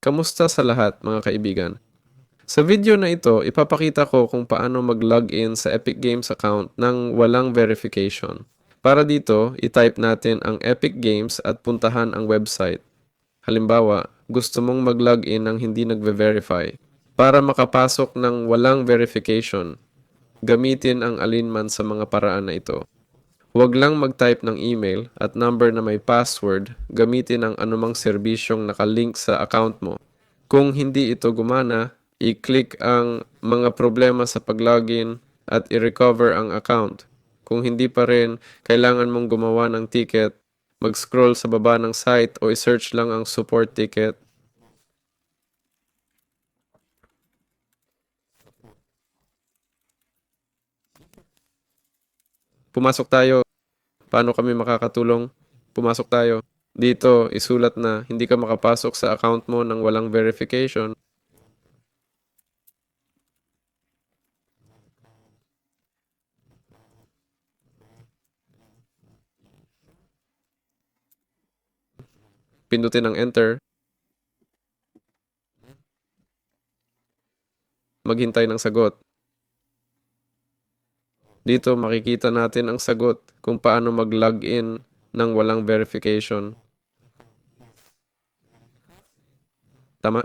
Kamusta sa lahat mga kaibigan? Sa video na ito, ipapakita ko kung paano mag-login sa Epic Games account ng walang verification. Para dito, i-type natin ang Epic Games at puntahan ang website. Halimbawa, gusto mong mag-login ng hindi nagve-verify. Para makapasok ng walang verification, gamitin ang alinman sa mga paraan na ito. Huwag lang mag-type ng email at number na may password, gamitin ang anumang serbisyong nakalink sa account mo. Kung hindi ito gumana, i-click ang mga problema sa pag-login at i-recover ang account. Kung hindi pa rin, kailangan mong gumawa ng ticket, mag-scroll sa baba ng site o i-search lang ang support ticket. Pumasok tayo. Paano kami makakatulong? Pumasok tayo. Dito, isulat na hindi ka makapasok sa account mo nang walang verification. Pindutin ang enter. Maghintay ng sagot. Dito makikita natin ang sagot kung paano mag-login ng walang verification. Tama?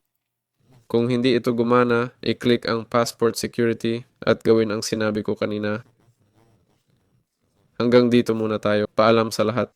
Kung hindi ito gumana, i-click ang passport security at gawin ang sinabi ko kanina. Hanggang dito muna tayo. Paalam sa lahat.